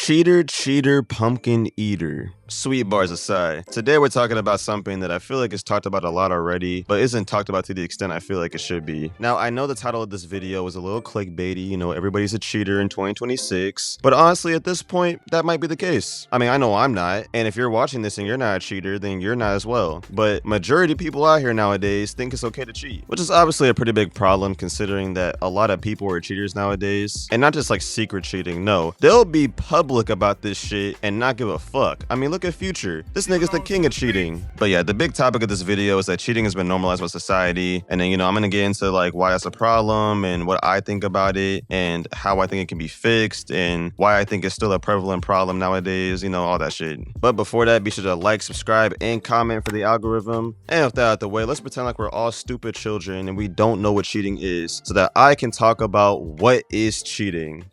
Cheater, cheater, pumpkin eater. Sweet bars aside, today we're talking about something that I feel like is talked about a lot already, but isn't talked about to the extent I feel like it should be. Now, I know the title of this video is a little clickbaity, you know, everybody's a cheater in 2026, but honestly, at this point, that might be the case. I mean, I know I'm not, and if you're watching this and you're not a cheater, then you're not as well. But majority of people out here nowadays think it's okay to cheat, which is obviously a pretty big problem considering that a lot of people are cheaters nowadays, and not just like secret cheating, no. They'll be public about this shit and not give a fuck. I mean, look at Future. This nigga's the king of cheating. But yeah, the big topic of this video is that cheating has been normalized by society. And then, you know, I'm gonna get into like why that's a problem and what I think about it and how I think it can be fixed and why I think it's still a prevalent problem nowadays, you know, all that shit. But before that, be sure to like, subscribe, and comment for the algorithm. And with that out the way, let's pretend like we're all stupid children and we don't know what cheating is so that I can talk about what is cheating.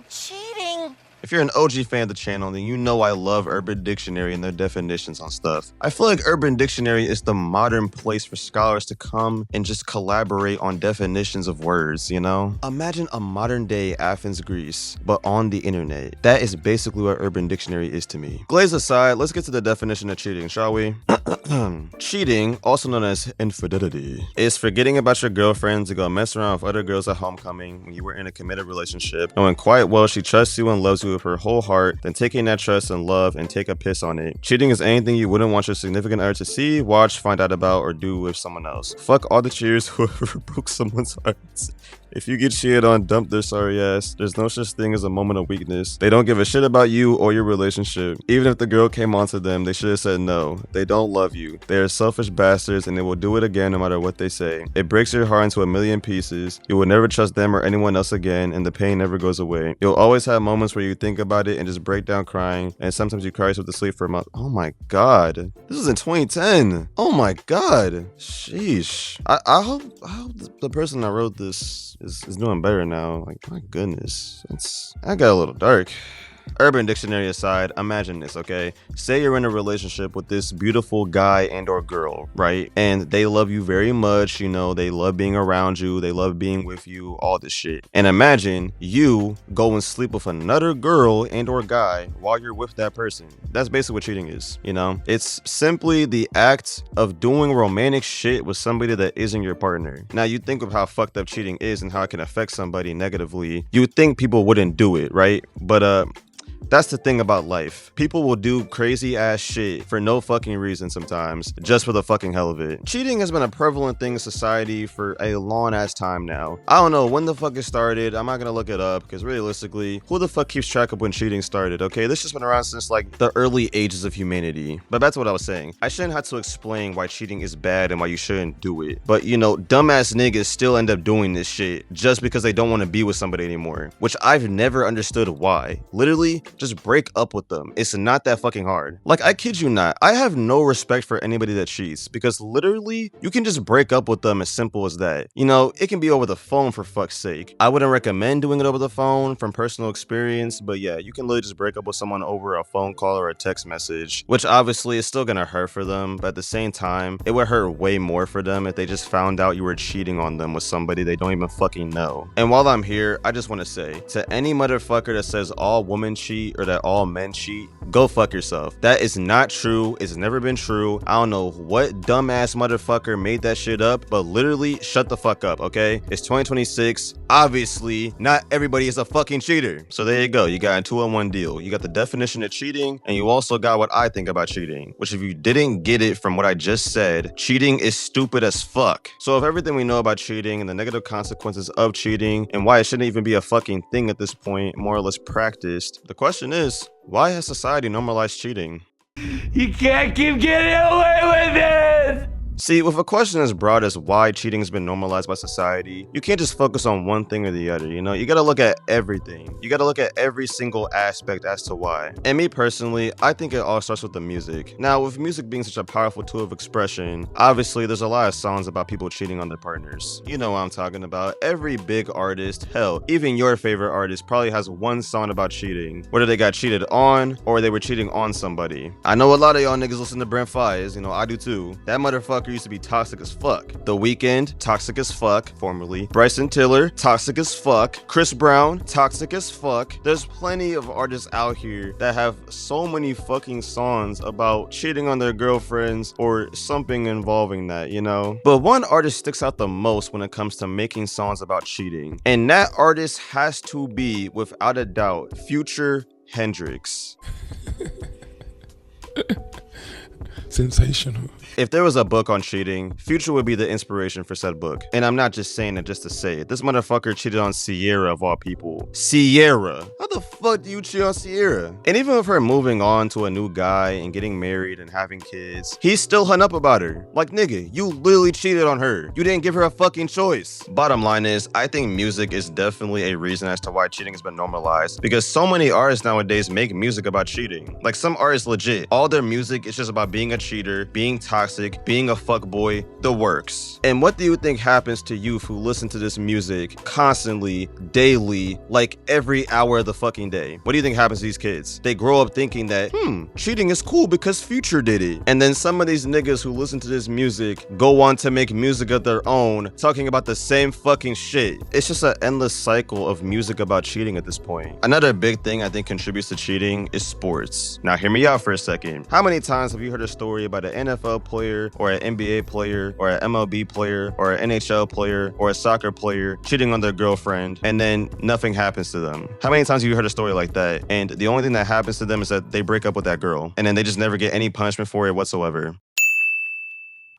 Cheating. If you're an OG fan of the channel, then you know I love Urban Dictionary and their definitions on stuff. I feel like Urban Dictionary is the modern place for scholars to come and just collaborate on definitions of words, you know? Imagine a modern day Athens, Greece, but on the internet. That is basically what Urban Dictionary is to me. Glaze aside, let's get to the definition of cheating, shall we? Cheating, also known as infidelity, is forgetting about your girlfriend to go mess around with other girls at homecoming when you were in a committed relationship, knowing quite well she trusts you and loves you with her whole heart, then taking that trust and love and take a piss on it. Cheating is anything you wouldn't want your significant other to see, watch, find out about, or do with someone else. Fuck all the cheaters who ever broke someone's heart. If you get cheated on, dump their sorry ass. There's no such thing as a moment of weakness. They don't give a shit about you or your relationship. Even if the girl came onto them, they should have said no. They don't love you. They are selfish bastards and they will do it again no matter what they say. It breaks your heart into a million pieces. You will never trust them or anyone else again and the pain never goes away. You'll always have moments where you think about it and just break down crying, and sometimes you cry yourself to sleep for a month. Oh my god. This was in 2010. Oh my god. Sheesh. I hope the person that wrote this is doing better now. Like, my goodness, that got a little dark. Urban Dictionary aside, imagine this, okay? Say you're in a relationship with this beautiful guy and or girl, right? And they love you very much, you know, they love being around you, they love being with you, all this shit. And imagine you go and sleep with another girl and or guy while you're with that person. That's basically what cheating is, you know? It's simply the act of doing romantic shit with somebody that isn't your partner. Now, you think of how fucked up cheating is and how it can affect somebody negatively. You would think people wouldn't do it, right? But that's the thing about life. People will do crazy ass shit for no fucking reason sometimes, just for the fucking hell of it. Cheating has been a prevalent thing in society for a long ass time now. I don't know when the fuck it started. I'm not gonna look it up because realistically, who the fuck keeps track of when cheating started, okay? This has been around since like the early ages of humanity. But that's what I was saying. I shouldn't have to explain why cheating is bad and why you shouldn't do it. But you know, dumbass niggas still end up doing this shit just because they don't want to be with somebody anymore, which I've never understood why. Literally, just break up with them. It's not that fucking hard. Like, I kid you not, I have no respect for anybody that cheats because literally you can just break up with them as simple as that. You know, it can be over the phone for fuck's sake. I wouldn't recommend doing it over the phone from personal experience, but yeah, you can literally just break up with someone over a phone call or a text message, which obviously is still gonna hurt for them, but at the same time, it would hurt way more for them if they just found out you were cheating on them with somebody they don't even fucking know. And while I'm here, I just want to say to any motherfucker that says all women cheat or that all men cheat, go fuck yourself. That is not true. It's never been true. I don't know what dumbass motherfucker made that shit up, but literally shut the fuck up, okay? It's 2026. Obviously, not everybody is a fucking cheater. So there you go. You got a 2-in-1 deal. You got the definition of cheating, and you also got what I think about cheating, which if you didn't get it from what I just said, cheating is stupid as fuck. So if everything we know about cheating and the negative consequences of cheating and why it shouldn't even be a fucking thing at this point, more or less practiced, the question is, why has society normalized cheating? You can't keep getting away with it! See, with a question as broad as why cheating has been normalized by society, you can't just focus on one thing or the other, you know? You gotta look at everything. You gotta look at every single aspect as to why. And me personally, I think it all starts with the music. Now, with music being such a powerful tool of expression, obviously there's a lot of songs about people cheating on their partners. You know what I'm talking about. Every big artist, hell, even your favorite artist probably has one song about cheating, whether they got cheated on or they were cheating on somebody. I know a lot of y'all niggas listen to Brent Fires, you know, I do too. That motherfucker rapper used to be toxic as fuck. The Weeknd, toxic as fuck, formerly. Bryson Tiller, toxic as fuck. Chris Brown, toxic as fuck. There's plenty of artists out here that have so many fucking songs about cheating on their girlfriends or something involving that, you know? But one artist sticks out the most when it comes to making songs about cheating, and that artist has to be, without a doubt, Future Hendrix. Sensational. If there was a book on cheating, Future would be the inspiration for said book. And I'm not just saying it just to say it. This motherfucker cheated on Sierra of all people. Sierra. How the fuck do you cheat on Sierra? And even with her moving on to a new guy and getting married and having kids, he's still hung up about her. Like, nigga, you literally cheated on her. You didn't give her a fucking choice. Bottom line is, I think music is definitely a reason as to why cheating has been normalized. Because so many artists nowadays make music about cheating. Like, some artists legit, all their music is just about being a cheater, being toxic, being a fuckboy, the works. And what do you think happens to youth who listen to this music constantly, daily, like every hour of the fucking day? What do you think happens to these kids? They grow up thinking that, cheating is cool because Future did it. And then some of these niggas who listen to this music go on to make music of their own, talking about the same fucking shit. It's just an endless cycle of music about cheating at this point. Another big thing I think contributes to cheating is sports. Now hear me out for a second. How many times have you heard a story about an NFL player or an NBA player or an MLB player or an NHL player or a soccer player cheating on their girlfriend and then nothing happens to them? How many times have you heard a story like that and the only thing that happens to them is that they break up with that girl and then they just never get any punishment for it whatsoever?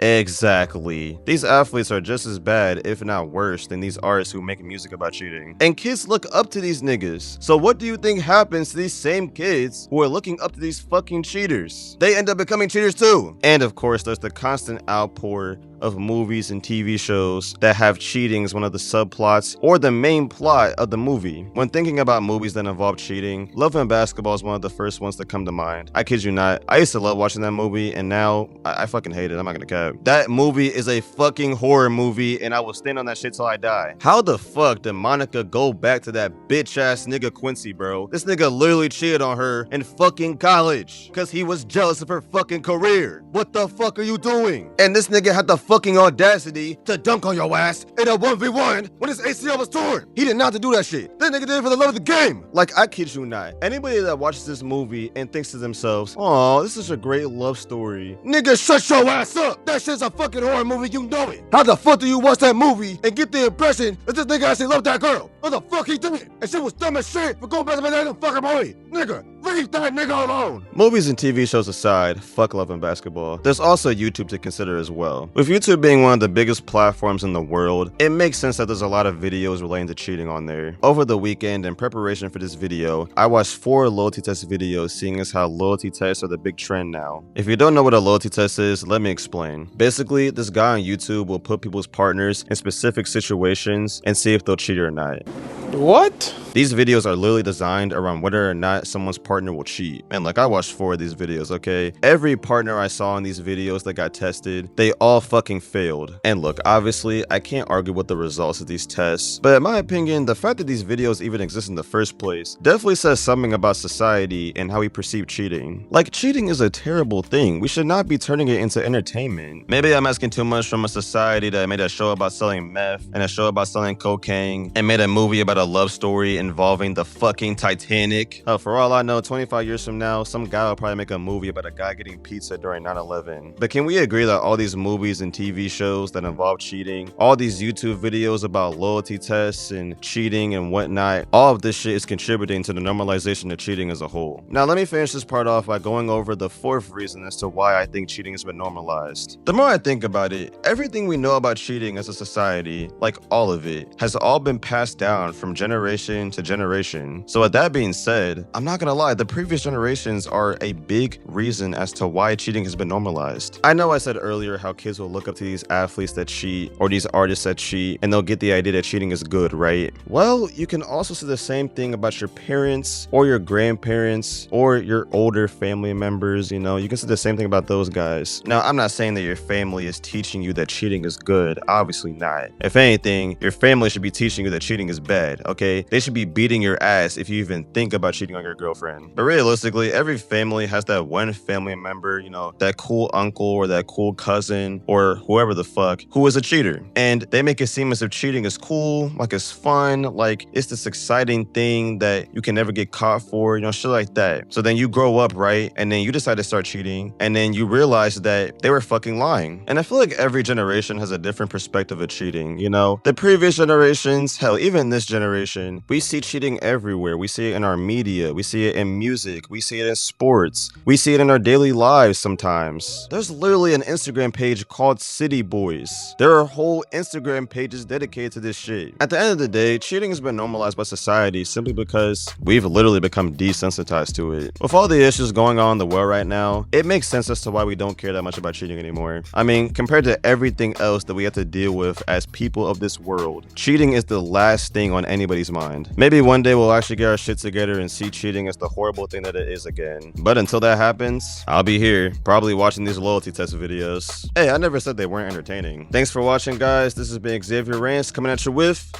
Exactly. These athletes are just as bad, if not worse, than these artists who make music about cheating. And kids look up to these niggas. So what do you think happens to these same kids who are looking up to these fucking cheaters? They end up becoming cheaters too. And of course, there's the constant outpour of movies and TV shows that have cheating as one of the subplots or the main plot of the movie. When thinking about movies that involve cheating, Love and Basketball is one of the first ones that come to mind. I kid you not, I used to love watching that movie and now I fucking hate it. I'm not gonna cap. That movie is a fucking horror movie and I will stand on that shit till I die. How the fuck did Monica go back to that bitch ass nigga Quincy, bro? This nigga literally cheated on her in fucking college because he was jealous of her fucking career. What the fuck are you doing? And this nigga had the fucking audacity to dunk on your ass in a 1v1 when his ACL was torn. He did not to do that shit. That nigga did it for the love of the game. Like, I kid you not. Anybody that watches this movie and thinks to themselves, oh, this is a great love story. Nigga, shut your ass up. That shit's a fucking horror movie, you know it. How the fuck do you watch that movie and get the impression that this nigga actually loved that girl? What the fuck he did? And shit was dumb as shit for going back to that fucking movie. Nigga, leave that nigga alone. Movies and TV shows aside, fuck Love and Basketball. There's also YouTube to consider as well. With YouTube being one of the biggest platforms in the world, it makes sense that there's a lot of videos relating to cheating on there. Over the weekend, in preparation for this video, I watched 4 loyalty test videos, seeing as how loyalty tests are the big trend now. If you don't know what a loyalty test is, let me explain. Basically, this guy on YouTube will put people's partners in specific situations and see if they'll cheat or not. What? These videos are literally designed around whether or not someone's partner will cheat. And like, I watched 4 of these videos, okay? Every partner I saw in these videos that got tested, they all fucking failed. And look, obviously, I can't argue with the results of these tests, but in my opinion, the fact that these videos even exist in the first place definitely says something about society and how we perceive cheating. Like, cheating is a terrible thing. We should not be turning it into entertainment. Maybe I'm asking too much from a society that made a show about selling meth and a show about selling cocaine and made a movie about a love story involving the fucking Titanic. For all I know, 25 years from now, some guy will probably make a movie about a guy getting pizza during 9/11. But can we agree that all these movies and TV shows that involve cheating, all these YouTube videos about loyalty tests and cheating and whatnot, all of this shit is contributing to the normalization of cheating as a whole? Now, let me finish this part off by going over the 4th reason as to why I think cheating has been normalized. The more I think about it, everything we know about cheating as a society, like all of it, has all been passed down from generation to generation. So with that being said, I'm not gonna lie, the previous generations are a big reason as to why cheating has been normalized. I know I said earlier how kids will look up to these athletes that cheat or these artists that cheat and they'll get the idea that cheating is good, right? Well, you can also say the same thing about your parents or your grandparents or your older family members, you know, you can say the same thing about those guys. Now, I'm not saying that your family is teaching you that cheating is good, obviously not. If anything, your family should be teaching you that cheating is bad. bad, okay? They should be beating your ass if you even think about cheating on your girlfriend. But realistically, every family has that one family member, you know, that cool uncle or that cool cousin or whoever the fuck who is a cheater. And they make it seem as if cheating is cool, like it's fun, like it's this exciting thing that you can never get caught for, you know, shit like that. So then you grow up, right? And then you decide to start cheating. And then you realize that they were fucking lying. And I feel like every generation has a different perspective of cheating, you know? The previous generations, hell, even this generation, we see cheating everywhere. We see it in our media. We see it in music. We see it in sports. We see it in our daily lives sometimes. There's literally an Instagram page called City Boys. There are whole Instagram pages dedicated to this shit. At the end of the day, cheating has been normalized by society simply because we've literally become desensitized to it. With all the issues going on in the world right now, it makes sense as to why we don't care that much about cheating anymore. I mean, compared to everything else that we have to deal with as people of this world, cheating is the last thing on anybody's mind. Maybe one day we'll actually get our shit together and see cheating as the horrible thing that it is again. But until that happens, I'll be here, probably watching these loyalty test videos. Hey, I never said they weren't entertaining. Thanks for watching, guys. This has been Xavier Rants coming at you with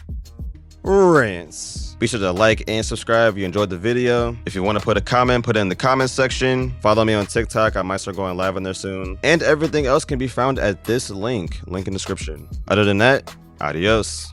Rants. Be sure to like and subscribe if you enjoyed the video. If you want to put a comment, put it in the comment section. Follow me on TikTok. I might start going live on there soon. And everything else can be found at this link in description. Other than that, adios.